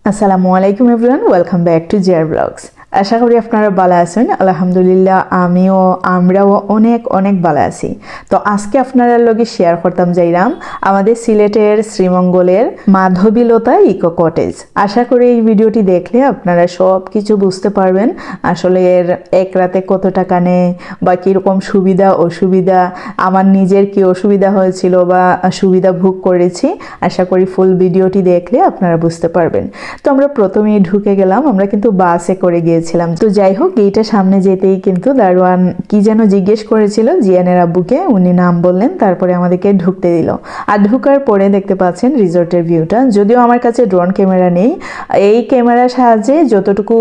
Assalamualaikum everyone, welcome back to JR Vlogs. আশা করি আপনারা ভালো আছেন। আলহামদুলিল্লাহ আমরাও অনেক ভালো আছি। তো আজকে আপনারা লগে শেয়ার করতাম যাইরাম আমাদের সিলেটের শ্রীমঙ্গলের মাধবীলতা ইকো কটেজ। আশা করি এই ভিডিওটি দেখলে আপনারা সব কিছু বুঝতে পারবেন, আসলে এর এক রাতে কত টাকা নেয় বা কিরকম সুবিধা অসুবিধা, আমার নিজের কি অসুবিধা হয়েছিল বা সুবিধা ভোগ করেছি। আশা করি ফুল ভিডিওটি দেখলে আপনারা বুঝতে পারবেন। তো আমরা প্রথমেই ঢুকে গেলাম, আমরা কিন্তু বাসে করে গিয়েছিলাম। তো যাই হোক, গেটের সামনে যেতেই কিন্তু দারোয়ান কি যেন জিজ্ঞেস করেছিল জিয়ানের আব্বুকে, উনি নাম বললেন, তারপরে আমাদেরকে ঢুকতে দিল। আর ঢুকার পরে দেখতে পাচ্ছেন রিসোর্টের ভিউটা। যদিও আমার কাছে ড্রোন ক্যামেরা নেই, এই ক্যামেরার সাহায্যে যতটুকু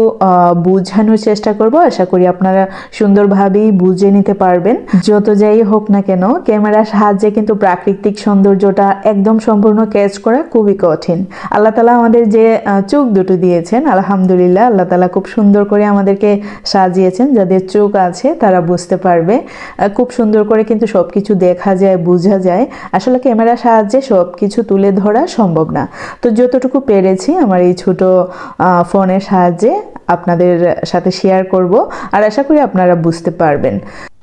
বোঝানোর চেষ্টা করব, আশা করি আপনারা সুন্দরভাবেই বুঝে নিতে পারবেন। যত যাই হোক না কেন, ক্যামেরার সাহায্যে কিন্তু প্রাকৃতিক সৌন্দর্যটা একদম সম্পূর্ণ ক্যাচ করা খুবই কঠিন। আল্লাহ তাআলা আমাদের যে চোখ দুটো দিয়েছেন, আলহামদুলিল্লাহ আল্লাহ তাআলা খুব সুন্দর করে আমাদেরকে সাজিয়েছেন। যাদের চোখ আছে তারা বুঝতে পারবে, খুব সুন্দর করে কিন্তু সবকিছু দেখা যায়, বোঝা যায়। আসলে ক্যামেরার সাহায্যে সবকিছু তুলে ধরা সম্ভব না। তো যতটুকু পেরেছি আমার এই ছোট ফোনের সাহায্যে আপনাদের সাথে শেয়ার করব, আর আশা করি আপনারা বুঝতে পারবেন।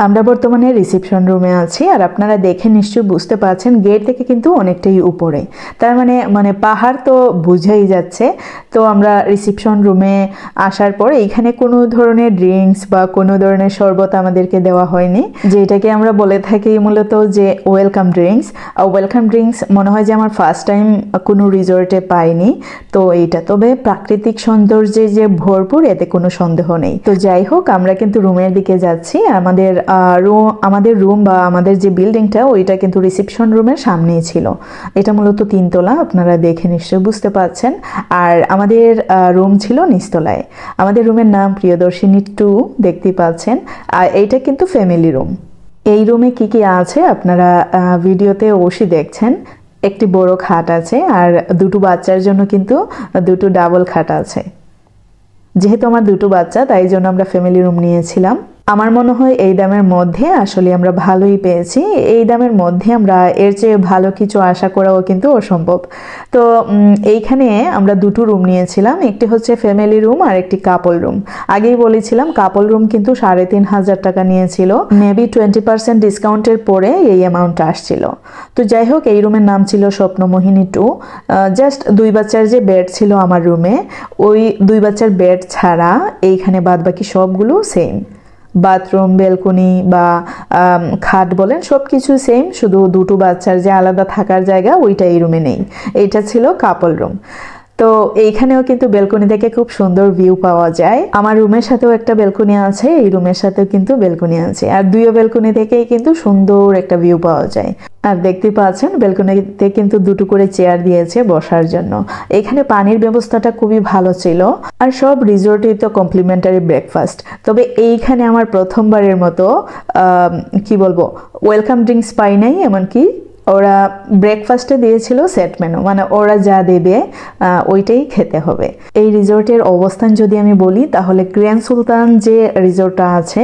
আমরা বর্তমানে রিসেপশন রুমে আছি, আর আপনারা দেখে নিশ্চয়ই বুঝতে পারছেন গেট থেকে কিন্তু অনেকটাই উপরে, তার মানে পাহাড় তো বোঝাই যাচ্ছে। তো আমরা রিসেপশন রুমে আসার পর এইখানে কোনো ধরনের ড্রিঙ্কস বা কোনো ধরনের শরবত আমাদেরকে দেওয়া হয়নি, যেটাকে আমরা বলে থাকি মূলত যে ওয়েলকাম ড্রিঙ্কস। ওয়েলকাম ড্রিঙ্কস মনে হয় যে আমার ফার্স্ট টাইম কোনো রিসোর্টে পাইনি। তো এইটা তবে প্রাকৃতিক সৌন্দর্যে যে ভরপুর, এতে কোনো সন্দেহ নেই। তো যাই হোক, আমরা কিন্তু রুমের দিকে যাচ্ছি। আমাদের রুম বা আমাদের যে বিল্ডিংটা, ওইটা কিন্তু রিসেপশন রুমের সামনেই ছিল। এটা মূলত 3 তলা, আপনারা দেখে নিশ্চয়ই বুঝতে পারছেন। আর আমাদের রুম ছিল নিচতলায়। আমাদের রুমের নাম প্রিয়দর্শিনী 2, দেখতে পাচ্ছেন। আর এইটা কিন্তু ফ্যামিলি রুম। এই রুমে কি কি আছে আপনারা ভিডিওতে অবশ্যই দেখছেন। একটি বড় খাট আছে, আর দুটো বাচ্চার জন্য কিন্তু দুটো ডাবল খাট আছে। যেহেতু আমার দুটো বাচ্চা, তাই জন্য আমরা ফ্যামিলি রুম নিয়েছিলাম। আমার মনে হয় এই দামের মধ্যে আসলে আমরা ভালোই পেয়েছি। এই দামের মধ্যে আমরা এর চেয়ে ভালো কিছু আশা করাও কিন্তু অসম্ভব। তো এইখানে আমরা দুটো রুম নিয়েছিলাম, একটি হচ্ছে ফ্যামিলি রুম আর একটি কাপল রুম। আগেই বলেছিলাম কাপল রুম কিন্তু 3,500 টাকা নিয়েছিল, মেবি 20% ডিসকাউন্টের পরে এই অ্যামাউন্টটা আসছিল। তো যাই হোক, এই রুমের নাম ছিল স্বপ্নমোহিনী 2। জাস্ট 2 বাচ্চার যে বেড ছিল আমার রুমে, ওই 2 বাচ্চার বেড ছাড়া এইখানে বাদবাকি সবগুলো সেম। বাথরুম, বেলকনি বা খাট বলেন, সব কিছু সেম, শুধু দুটো বাচ্চার যে আলাদা থাকার জায়গা ওইটা এই রুমে নেই। এইটা ছিল কাপল রুম। তো এইখানেও কিন্তু বেলকনি থেকে খুব সুন্দর ভিউ পাওয়া যায়। আমার রুমের সাথেও একটা বেলকনি আছে, এই রুমের সাথেও কিন্তু বেলকনি আছে, আর দুইও বেলকনি থেকেই কিন্তু সুন্দর একটা ভিউ পাওয়া যায়। আর দেখতে পাচ্ছেন বেলকনিতে কিন্তু দুটো করে চেয়ার দিয়েছে বসার জন্য। এখানে পানির ব্যবস্থাটা খুবই ভালো ছিল, আর সব রিসোর্টে তো কমপ্লিমেন্টারি ব্রেকফাস্ট। তবে এইখানে আমার প্রথমবারের মতো কি বলবো, ওয়েলকাম ড্রিঙ্কস পাই নাই। এমনকি ওরা ব্রেকফাস্টে দিয়েছিল সেট মেনু, মানে ওরা যা দেবে ওইটাই খেতে হবে। এই রিসোর্টের অবস্থান যদি আমি বলি, তাহলে গ্র্যান্ড সুলতান যে রিসোর্টটা আছে,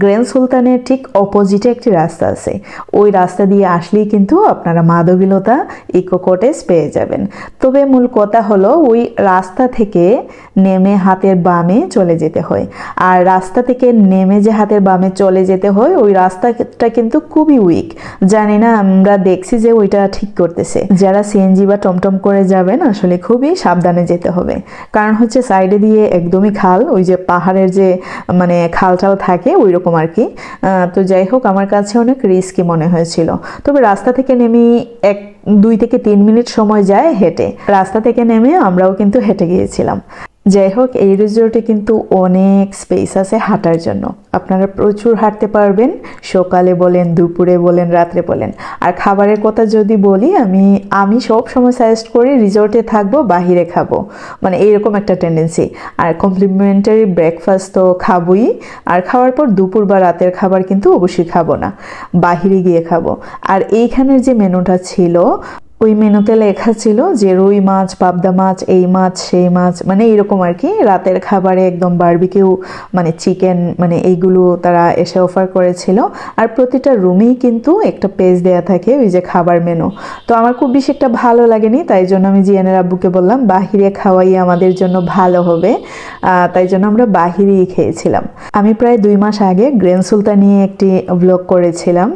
গ্র্যান্ড সুলতানের ঠিক অপোজিটে একটি রাস্তা আছে। ওই রাস্তা দিয়ে আসলেই কিন্তু আপনারা মাধবীলতা ইকো কটেজ পেয়ে যাবেন। তবে মূল কথা হলো, ওই রাস্তা থেকে নেমে হাতের বামে চলে যেতে হয়। আর রাস্তা থেকে নেমে যে হাতের বামে চলে যেতে হয়, ওই রাস্তাটা কিন্তু খুবই উইক। জানি না, আমরা দেখছি যে ওইটা ঠিক করতেছে। যারা সিএনজি বা টমটম করে যাবেন, আসলে খুবই সাবধানে যেতে হবে, কারণ হচ্ছে সাইডে দিয়ে একদমই খাল, ওই যে পাহাড়ের যে খাল থাকে ওই রকম আর কি। তো যাই হোক, আমার কাছে অনেক রিস্কি মনে হয়েছিল। তবে রাস্তা থেকে নেমে 2 থেকে 3 মিনিট সময় যায় হেঁটে। রাস্তা থেকে নেমে আমরাও কিন্তু হেঁটে গিয়েছিলাম। যাই হোক, এই রিসোর্টে কিন্তু অনেক স্পেস আছে হাঁটার জন্য, আপনারা প্রচুর হাঁটতে পারবেন, সকালে বলেন, দুপুরে বলেন, রাত্রে বলেন। আর খাবারের কথা যদি বলি, আমি সব সময় সাজেস্ট করি রিসোর্টে থাকবো, বাহিরে খাবো, এইরকম একটা টেন্ডেন্সি। আর কমপ্লিমেন্টারি ব্রেকফাস্ট তো খাবোই, আর খাওয়ার পর দুপুর বা রাতের খাবার কিন্তু অবশ্যই খাবো না, বাহিরে গিয়ে খাবো। আর এইখানের যে মেনুটা ছিল, ওই মেনুতে লেখা ছিল যে রুই মাছ, পাবদা মাছ, এই মাছ সেই মাছ, মানে এরকম আর কি। রাতের খাবারে একদম বারবিকিউ মানে চিকেন মানে এইগুলো তারা এসে অফার করেছিল। আর প্রতিটা রুমেই কিন্তু একটা পেজ দেয়া থাকে ওই যে খাবার মেনু। তো আমার খুব বেশি একটা ভালো লাগেনি, তাই জন্য আমি জিয়ানের আব্বুকে বললাম বাহিরে খাওয়াই আমাদের জন্য ভালো হবে, তাই জন্য আমরা বাহিরেই খেয়েছিলাম। আমি প্রায় 2 মাস আগে গ্র্যান্ড সুলতান নিয়ে একটি ব্লগ করেছিলাম,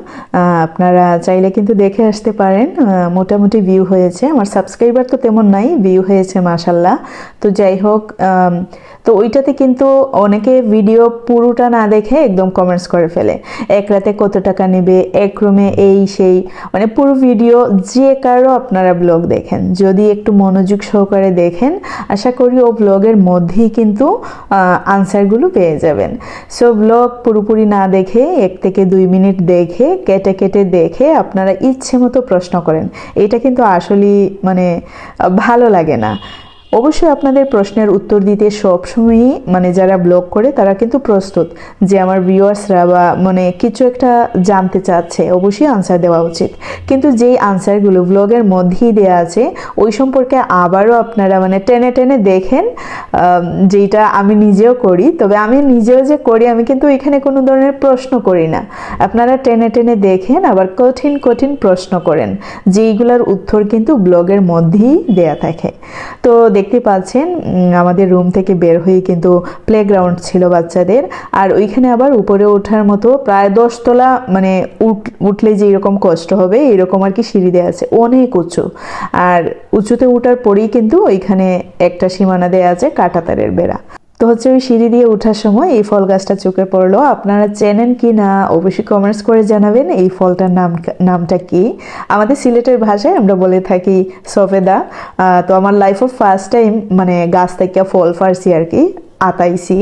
আপনারা চাইলে কিন্তু দেখে আসতে পারেন। মোটামুটি ভিউ হয়েছে, আমার সাবস্ক্রাইবার তো তেমন নাই, ভিউ হয়েছে মাশাল্লাহ। তো যাই হোক, তো ওইটাতে কিন্তু অনেকে ভিডিও পুরোটা না দেখে একদম কমেন্টস করে ফেলে, এক রাতে কত টাকা নেবে, এক রুমে এই সেই, মানে পুরো ভিডিও যে কারো আপনারা ব্লগ দেখেন, যদি একটু মনোযোগ সহকারে দেখেন আশা করি ও ব্লগের মধ্যেই কিন্তু আনসারগুলো পেয়ে যাবেন। সো ব্লগ পুরোপুরি না দেখে 1 থেকে 2 মিনিট দেখে কেটে কেটে দেখে আপনারা ইচ্ছে মতো প্রশ্ন করেন, এটা কিন্তু আসলে মানে ভালো লাগে না। অবশ্যই আপনাদের প্রশ্নের উত্তর দিতে সবসময়ই মানে যারা ব্লগ করে তারা কিন্তু প্রস্তুত, যে আমার ভিউয়ার্সরা বা মানে কিছু একটা জানতে চাচ্ছে, অবশ্যই আনসার দেওয়া উচিত। কিন্তু যেই আনসারগুলো ব্লগের মধ্যেই দেওয়া আছে ওই সম্পর্কে আবারও আপনারা মানে টেনে টেনে দেখেন, যেটা আমি নিজেও করি। তবে আমি নিজেও যে করি, আমি কিন্তু এখানে কোনো ধরনের প্রশ্ন করি না, আপনারা টেনে টেনে দেখেন, আবার কঠিন কঠিন প্রশ্ন করেন, যেইগুলোর উত্তর কিন্তু ব্লগের মধ্যেই দেয়া থাকে। তো দেখতে পাচ্ছেন আমাদের রুম থেকে বের হয়ে কিন্তু প্লেগ্রাউন্ড ছিল বাচ্চাদের, আর ওইখানে আবার উপরে ওঠার মতো প্রায় 10 তলা, মানে উঠলে যে এরকম কষ্ট হবে এরকম আর কি সিঁড়ি দেওয়া আছে, অনেক উঁচু। আর উঁচুতে ওঠার পরেই কিন্তু ওইখানে একটা সীমানা দেওয়া আছে কাঁটাতারের বেড়া। তো হচ্ছে ওই সিঁড়ি দিয়ে ওঠার সময় এই ফল গাছটা চোখে পড়লো। আপনারা চেনেন কি না অবশ্যই কমেন্টস করে জানাবেন এই ফলটার নামটা কি। আমাদের সিলেটের ভাষায় আমরা বলে থাকি সফেদা। তো আমার লাইফ অফ ফার্স্ট টাইম মানে গাছ থেকে ফল ফার্সি আর কি আতাইছি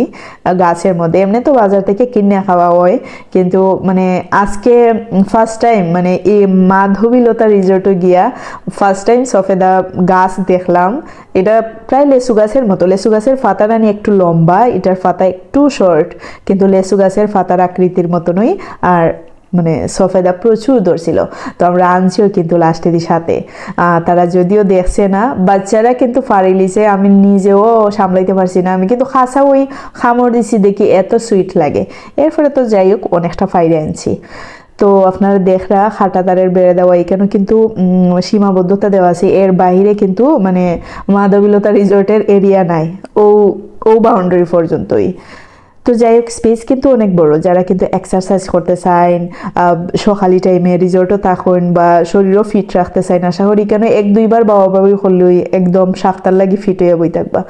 গাছের মধ্যে, এমনি তো বাজার থেকে কিনে খাওয়া হয়, কিন্তু মানে আজকে ফার্স্ট টাইম মানে এই মাধবীলতা রিসোর্টে গিয়া ফার্স্ট টাইম সফেদা গাছ দেখলাম। এটা প্রায় লেসু গাছের মতো, লেসু গাছের পাতাটা নিয়ে একটু লম্বা, এটার পাতা একটু শর্ট, কিন্তু লেসু গাছের পাতার আকৃতির মতনই। আর মানে সফেদা প্রচুর ধরছিল, তো আমরা আনছিও কিন্তু লাস্টের সাথে। তারা যদিও দেখছে না, বাচ্চারা কিন্তু ফাড়িলিছে, আমি নিজেও সামলাইতে পারছি না, আমি কিন্তু খাসা ওই খামড় দিছি, দেখি এত সুইট লাগে। এরপরে তো যাই হোক অনেকটা ফাইরে আনছি। তো আপনারা দেখরা খাটাতারের বেড়ে দেওয়া, এখানে কিন্তু সীমাবদ্ধতা দেওয়া আছে, এর বাইরে কিন্তু মানে মাধবীলতা রিসোর্টের এরিয়া নাই, ও বাউন্ডারি পর্যন্তই। তো যাই হোক স্পেস কিন্তু অনেক বড়, যারা কিন্তু এক্সারসাইজ করতে চান, সকালি টাইমে রিসোর্টও থাকুন বা শরীরও ফিট রাখতে চান, আশা করি কেন 1-2 বার বাবা বাবি করলেই একদম সাফতার লাগি ফিট হয়ে বই থাকবা।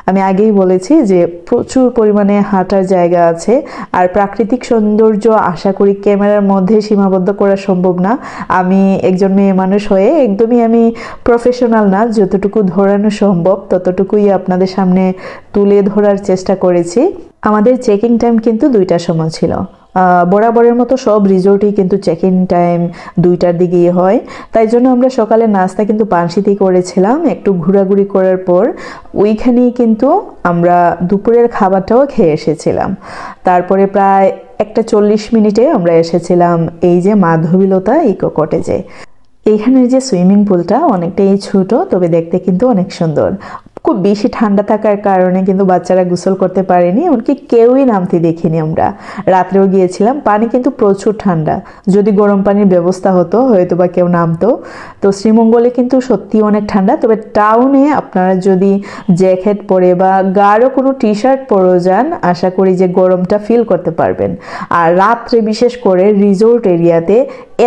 আমি আগেই বলেছি যে প্রচুর পরিমাণে হাঁটার জায়গা আছে, আর প্রাকৃতিক সৌন্দর্য আশা করি ক্যামেরার মধ্যে সীমাবদ্ধ করা সম্ভব না। আমি একজন মেয়ে মানুষ হয়ে একদমই আমি প্রফেশনাল না, যতটুকু ধরানো সম্ভব ততটুকুই আপনাদের সামনে তুলে ধরার চেষ্টা করেছি। আমাদের চেকিং টাইম কিন্তু 2টার সময় ছিল, বরাবরের মতো সব রিসোর্টেই কিন্তু চেকিং টাইম 2টার দিকেই হয়। তাই জন্য আমরা সকালে নাস্তা কিন্তু পানশিতেই করেছিলাম, একটু ঘোরাঘুরি করার পর ওইখানেই কিন্তু আমরা দুপুরের খাবারটাও খেয়ে এসেছিলাম। তারপরে প্রায় 1:40 মিনিটে আমরা এসেছিলাম এই যে মাধবীলতা ইকো কটেজে। এইখানের যে সুইমিং পুলটা অনেকটাই ছোট, তবে দেখতে কিন্তু অনেক সুন্দর। খুব বেশি ঠান্ডা থাকার কারণে কিন্তু বাচ্চারা গোসল করতে পারেনি, এমনকি কেউই নামতে দেখিনি। আমরা রাত্রেও গিয়েছিলাম, পানি কিন্তু প্রচুর ঠান্ডা, যদি গরম পানির ব্যবস্থা হতো হয়তো বা কেউ নামতো। তো শ্রীমঙ্গলে কিন্তু সত্যি অনেক ঠান্ডা, তবে টাউনে আপনারা যদি জ্যাকেট পরে বা গাঢ় কোনো টি শার্ট পরে যান আশা করি যে গরমটা ফিল করতে পারবেন। আর রাত্রে বিশেষ করে রিসোর্ট এরিয়াতে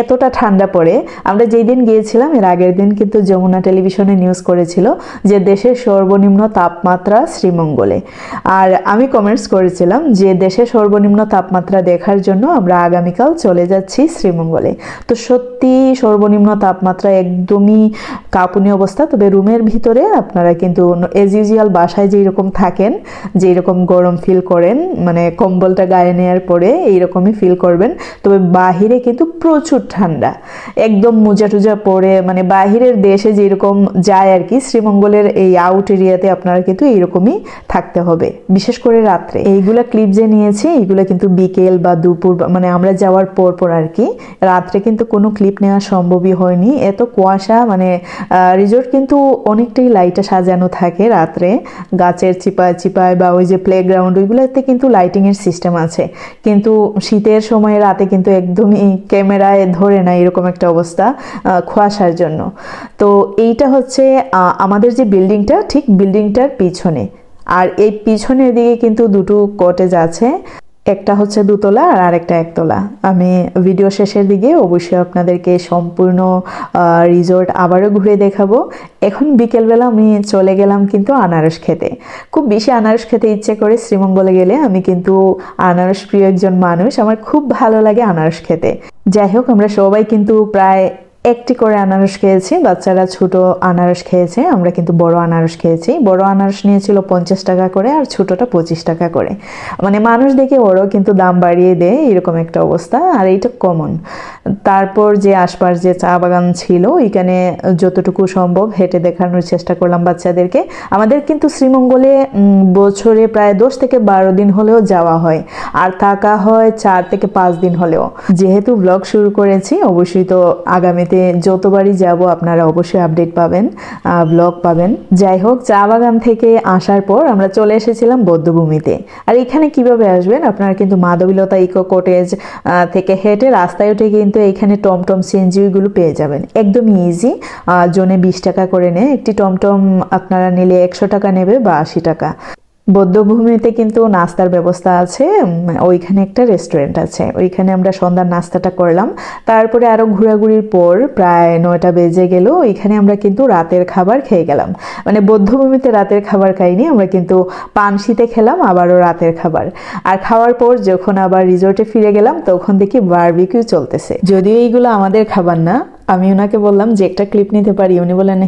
এতটা ঠান্ডা পড়ে। আমরা যেই দিন গিয়েছিলাম এর আগের দিন কিন্তু যমুনা টেলিভিশনে নিউজ করেছিল যে দেশের সর্বনিম্ন তাপমাত্রা শ্রীমঙ্গলে, আর আমি কমেন্টস করেছিলাম যে দেশের সর্বনিম্ন তাপমাত্রা দেখার জন্য আমরা আগামীকাল চলে যাচ্ছি শ্রীমঙ্গলে। তো সত্যি সর্বনিম্ন তাপমাত্রা একদমই কাঁপুনি অবস্থা। তবে রুমের ভিতরে আপনারা কিন্তু এজ ইউজুয়াল বাসায় যেই রকম থাকেন, যেই রকম গরম ফিল করেন, মানে কম্বলটা গায়ে নেওয়ার পরে এইরকমই ফিল করবেন। তবে বাহিরে কিন্তু প্রচুর ঠান্ডা, একদম মোজা টুজা পরে মানে বাহিরের দেশে যেরকম যায় আর কি, শ্রীমঙ্গলের এই আউট এরিয়াতে আপনারা কিন্তু এরকমই থাকতে হবে, বিশেষ করে রাত্রে। এইগুলা ক্লিপ যে নিয়েছি এইগুলা কিন্তু বিকেল বা দুপুর মানে আমরা যাওয়ার পর পর আর কি। রাত্রে কিন্তু কোনো ক্লিপ নেওয়া সম্ভবই হয়নি, এত কুয়াশা। মানে রিসোর্ট কিন্তু অনেকটাই লাইটে সাজানো থাকে রাত্রে, গাছের চিপায় চিপায় বা ওই যে প্লেগ্রাউন্ড ওইগুলোতে কিন্তু লাইটিং এর সিস্টেম আছে, কিন্তু শীতের সময় রাতে কিন্তু একদমই ক্যামেরায় ধরে না এরকম একটা অবস্থা কুয়াশার জন্য। তো এইটা হচ্ছে আমাদের যে বিল্ডিংটা, ঠিক বিল্ডিংটার পিছনে। আর এই পিছনের দিকে কিন্তু দুটো কটেজ আছে, একটা হচ্ছে দুতলা আর আরেকটা একতলা। আমি ভিডিও শেষের দিকে অবশ্যই আপনাদেরকে সম্পূর্ণ রিসোর্ট আবারও ঘুরে দেখাবো। এখন বিকেলবেলা আমি চলে গেলাম কিন্তু আনারস খেতে। খুব বেশি আনারস খেতে ইচ্ছে করে শ্রীমঙ্গলে গেলে। আমি কিন্তু আনারস প্রিয় একজন মানুষ, আমার খুব ভালো লাগে আনারস খেতে। যাই হোক, আমরা সবাই কিন্তু প্রায় একটি করে আনারস খেয়েছি, বাচ্চারা ছোট আনারস খেয়েছে, আমরা কিন্তু বড় আনারস খেয়েছি। বড় আনারস নিয়েছিল 50 টাকা করে আর ছোটটা 25 টাকা করে। মানে মানুষ দেখে ওরও কিন্তু দাম বাড়িয়ে দেয়, এরকম একটা অবস্থা। আর এইটা কমন। তারপর যে আশপাশ যে চা বাগান ছিল ওইখানে যতটুকু সম্ভব হেঁটে দেখানোর চেষ্টা করলাম বাচ্চাদেরকে। আমাদের কিন্তু শ্রীমঙ্গলে বছরে প্রায় 10 থেকে 12 দিন হলেও যাওয়া হয়, আর থাকা হয় 4 থেকে 5 দিন হলেও। যেহেতু ব্লগ শুরু করেছি, অবশ্যই তো আগামীতে যতবারই যাব আপনারা অবশ্যই আপডেট পাবেন, ব্লগ পাবেন। যাই হোক, চা বাগান থেকে আসার পর আমরা চলে এসেছিলাম বৌদ্ধভূমিতে। আর এখানে কিভাবে আসবেন, আপনারা কিন্তু মাধবীলতা ইকো কটেজ থেকে হেঁটে রাস্তায় উঠে কিন্তু এখানে টমটম সিএনজি গুলো পেয়ে যাবেন, একদম ইজি। জনে 20 টাকা করে নেয়, একটি টমটম আপনারা নিলে 100 টাকা নেবে বা 80 টাকা। বৌদ্ধভূমিতে কিন্তু নাস্তার ব্যবস্থা আছে, ওইখানে একটা রেস্টুরেন্ট আছে, ওইখানে আমরা সন্ধ্যার নাস্তাটা করলাম। তারপরে আরো ঘোরাঘুরির পর প্রায় 9টা বেজে গেল, ওইখানে আমরা কিন্তু রাতের খাবার খেয়ে গেলাম। মানে বৌদ্ধভূমিতে রাতের খাবার খাইনি আমরা, কিন্তু পানশিতে খেলাম আবারও রাতের খাবার। আর খাওয়ার পর যখন আবার রিসোর্টে ফিরে গেলাম তখন দেখি বারবিকিউ চলতেছে। যদিও এইগুলো আমাদের খাবার না, আমি ওনাকে বললাম যে একটা ক্লিপ নিতে পারি, উনি বললেন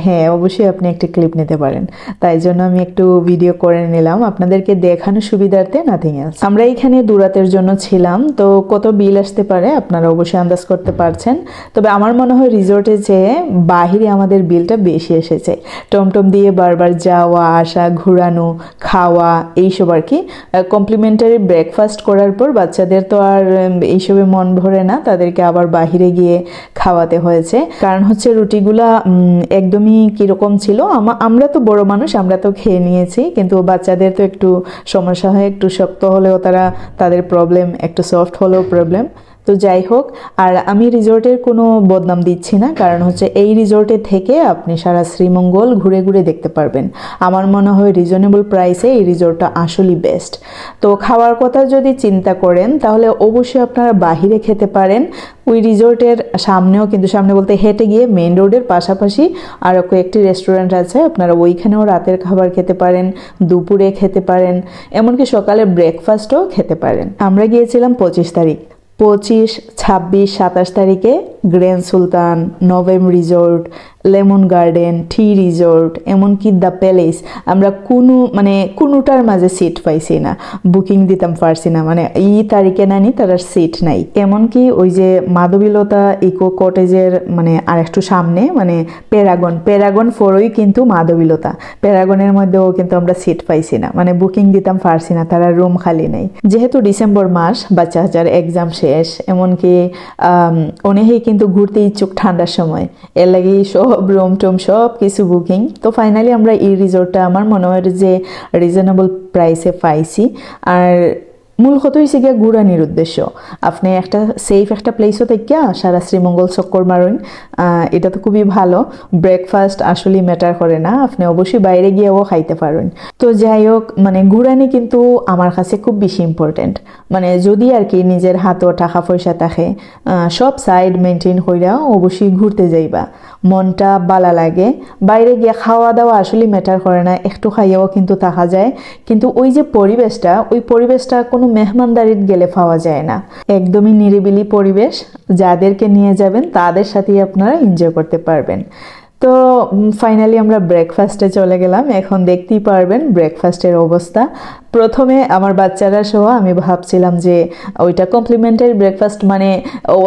হ্যাঁ অবশ্যই আপনি একটা ক্লিপ নিতে পারেন। তাই জন্য আমি একটু ভিডিও করে নিলাম আপনাদেরকে দেখানোর সুবিধার্থে, নাথিং এলস। আমরা এখানে 2 রাতের জন্য ছিলাম, তো কত বিল আসতে পারে আপনারা অবশ্যই আন্দাজ করতে পারছেন। তবে আমার মনে হয় রিসোর্টে যেয়ে বাহিরে আমাদের বিলটা বেশি এসেছে। টমটম দিয়ে বারবার যাওয়া আসা, ঘোরানো, খাওয়া এইসব আর কি। কমপ্লিমেন্টারি ব্রেকফাস্ট করার পর বাচ্চাদের তো আর এইসবে মন ভরে না, তাদেরকে আবার বাহিরে গিয়ে খাওয়াতে হয়েছে। কারণ হচ্ছে রুটিগুলা একদমই কিরকম ছিল, আমরা তো বড় মানুষ, আমরা তো খেয়ে নিয়েছি, কিন্তু বাচ্চাদের তো একটু সমস্যা হয়, একটু শক্ত হলেও তাদের প্রবলেম, একটু সফট হলেও প্রবলেম। তো যাই হোক, আর আমি রিসোর্টের কোনো বদনাম দিচ্ছি না, কারণ হচ্ছে এই রিসোর্টে থেকে আপনি সারা শ্রীমঙ্গল ঘুরে ঘুরে দেখতে পারবেন। আমার মনে হয় রিজনেবল প্রাইসে এই রিসোর্টটা আসলেই বেস্ট। তো খাওয়ার কথা যদি চিন্তা করেন তাহলে অবশ্যই আপনারা বাহিরে খেতে পারেন। ওই রিসোর্টের সামনেও, কিন্তু সামনে বলতে হেঁটে গিয়ে মেইন রোডের পাশাপাশি আরও কয়েকটি রেস্টুরেন্ট আছে, আপনারা ওইখানেও রাতের খাবার খেতে পারেন, দুপুরে খেতে পারেন, এমনকি সকালে ব্রেকফাস্টও খেতে পারেন। আমরা গিয়েছিলাম 25 তারিখ। 25, 26, 27 তারিখে grand Sultan, Novem resort, lemon garden, tea resort, এমনকি দ্য প্যালেস, আমরা কোনোটার মাঝে সিট পাইছি না, বুকিং দিতাম পারছি না। মানে এই তারিখে নানি তার সিট নাই। এমনকি ওই যে মাধবীলতা ইকো কটেজের আর একটু সামনে প্যারাগন ফোরই কিন্তু মাধবীলতা, প্যারাগনের মধ্যেও কিন্তু আমরা সিট পাইছি না, বুকিং দিতাম পারছি না, তারা রুম খালি নেই। যেহেতু ডিসেম্বর মাস, বাচ্চাদের এক্সাম শেষ, এমনকি অনেকেই কিন্তু ঘুরতে ইচ্ছুক ঠান্ডার সময়, এর লাগে সব রুম টুম সব কিছু বুকিং। তো ফাইনালি আমরা এই রিসোর্টটা আমার মনে হয় যে রিজনেবল প্রাইসে পাইছি। আর মূল কথা হয়েছে গিয়া ঘুরানির উদ্দেশ্য, আপনি একটা সেফ একটা প্লেসও থেকে সারা শ্রীমঙ্গল চক্কর মারুন, এটা তো খুবই ভালো। ব্রেকফাস্ট আসলে ম্যাটার করে না, আপনি অবশ্যই বাইরে গিয়েও খাইতে পারেন। তো যাই হোক, ঘুরানি কিন্তু আমার কাছে খুব বেশি ইম্পর্টেন্ট। যদি আর কি নিজের হাতও টাকা পয়সা থাকে, সব সাইড মেনটেন কইরা অবশ্যই ঘুরতে যাইবা, মনটা ভালো লাগে। বাইরে গিয়ে খাওয়া দাওয়া আসলে ম্যাটার করে না, একটু খাইয়াও কিন্তু থাকা যায়, কিন্তু ওই যে পরিবেশটা কোনো মেহমানদারিত গেলে পাওয়া যায় না। একদমই নিরিবিলি পরিবেশ, যাদেরকে নিয়ে যাবেন তাদের সাথেই আপনারা এনজয় করতে পারবেন। তো ফাইনালি আমরা ব্রেকফাস্টে চলে গেলাম। এখন দেখতেই পারবেন ব্রেকফাস্টের অবস্থা। প্রথমে আমার বাচ্চারা সহ আমি ভাবছিলাম যে ওইটা কমপ্লিমেন্টারি ব্রেকফাস্ট, মানে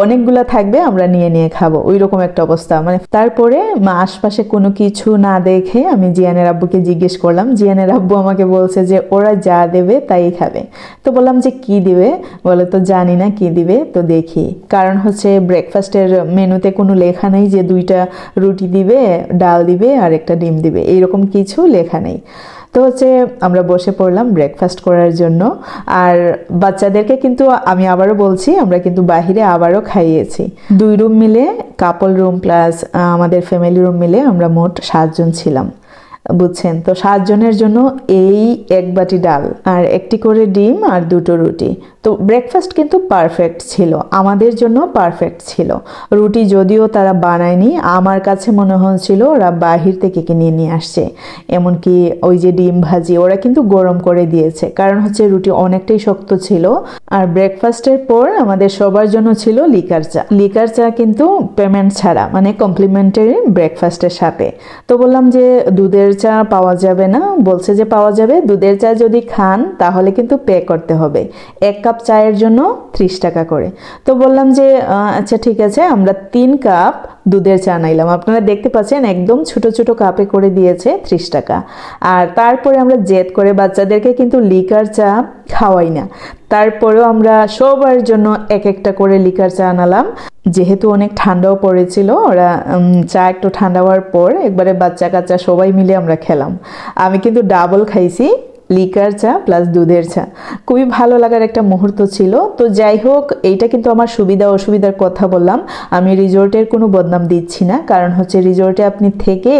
অনেকগুলো থাকবে, আমরা নিয়ে নিয়ে খাবো, ওই রকম একটা অবস্থা। মানে তারপরে আশপাশে কোনো কিছু না দেখে আমি জিয়ানের আব্বুকে জিজ্ঞেস করলাম। জিয়ানের আব্বু আমাকে বলছে যে ওরা যা দেবে তাই খাবে। তো বললাম যে কি দিবে? বলে তো জানি না কি দিবে, তো দেখি। কারণ হচ্ছে ব্রেকফাস্টের মেনুতে কোনো লেখা নেই যে 2টা রুটি দিবে, ডাল দিবে আর একটা ডিম দিবে, এইরকম কিছু লেখা নেই। তো হচ্ছে আমরা বসে পড়লাম ব্রেকফাস্ট করার জন্য। আর বাচ্চাদেরকে কিন্তু আমি আবারও বলছি, আমরা কিন্তু বাহিরে আবারও খাইয়েছি। 2 রুম মিলে, কাপল রুম প্লাস আমাদের ফ্যামিলি রুম মিলে আমরা মোট 7 জন ছিলাম, বুঝছেন? তো 7 জনের জন্য এই 1 বাটি ডাল আর 1টি করে ডিম আর 2টো রুটি। তো ব্রেকফাস্ট কিন্তু পারফেক্ট ছিল, আমাদের জন্য পারফেক্ট ছিল। রুটি যদিও তারা বানায়নি, আমার কাছে মনে হচ্ছিল ওরা বাহির থেকে কিনে নিয়ে আসছে। এমনকি ওই যে ডিম ভাজি ওরা কিন্তু গরম করে দিয়েছে, কারণ হচ্ছে রুটি অনেকটাই শক্ত ছিল। আর ব্রেকফাস্টের পর আমাদের সবার জন্য ছিল লিকার চা। লিকার চা কিন্তু পেমেন্ট ছাড়া, মানে কমপ্লিমেন্টারি ব্রেকফাস্টের সাথে। তো বললাম যে দুধের চা পাওয়া যাবে না? বলছে যে পাওয়া যাবে, দুধের চা যদি খান তাহলে কিন্তু পে করতে হবে, 1 কাপ চায়ের জন্য 30 টাকা করে। তো বললাম যে আচ্ছা ঠিক আছে, আমরা 3 কাপ দুধের চা নাইলাম। আপনারা দেখতে পাচ্ছেন একদম ছোট ছোট কাপে করে দিয়েছে 30 টাকা। আর তারপরে আমরা জেদ করে বাচ্চাদেরকে কিন্তু লিকার চা খাওয়াই না, তারপরেও আমরা সবার জন্য 1-1টা করে লিকার চা আনালাম। যেহেতু অনেক ঠান্ডাও পড়েছিল, ওরা চা একটু ঠান্ডা হওয়ার পর একবারে বাচ্চা কাচ্চা সবাই মিলে আমরা খেলাম। আমি কিন্তু ডাবল খাইছি, লিকার চা প্লাস দুধের চা। খুবই ভালো লাগার একটা মুহূর্ত ছিল। তো যাই হোক, এইটা কিন্তু আমার সুবিধা অসুবিধার কথা বললাম, আমি রিসোর্টের কোনো বদনাম দিচ্ছি না। কারণ হচ্ছে রিসোর্টে আপনি থেকে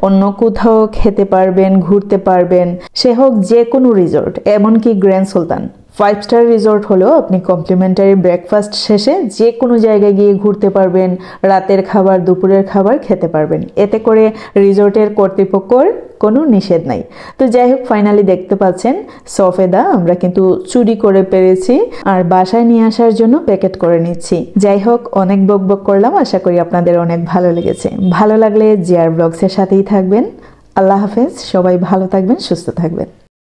অন্য কোথাও খেতে পারবেন, ঘুরতে পারবেন, সে হোক যে কোনো রিসোর্ট, এমনকি গ্র্যান্ড সুলতান 5 স্টার রিসোর্ট হলেও আপনি কমপ্লিমেন্টারি ব্রেকফাস্ট শেষে যে কোনো জায়গায় গিয়ে ঘুরতে পারবেন, রাতের খাবার দুপুরের খাবার খেতে পারবেন। এতে করে রিসোর্টের কর্তৃপক্ষের কোনো নিষেধ নাই। তো যাই হোক, ফাইনালি দেখতে পাচ্ছেন সফেদা আমরা কিন্তু চুরি করে পেরেছি, আর বাসায় নিয়ে আসার জন্য প্যাকেট করে নিচ্ছি। যাই হোক, অনেক বকবক করলাম, আশা করি আপনাদের অনেক ভালো লেগেছে। ভালো লাগলে জিয়ার ব্লগসের সাথেই থাকবেন। আল্লাহ হাফেজ, সবাই ভালো থাকবেন, সুস্থ থাকবেন।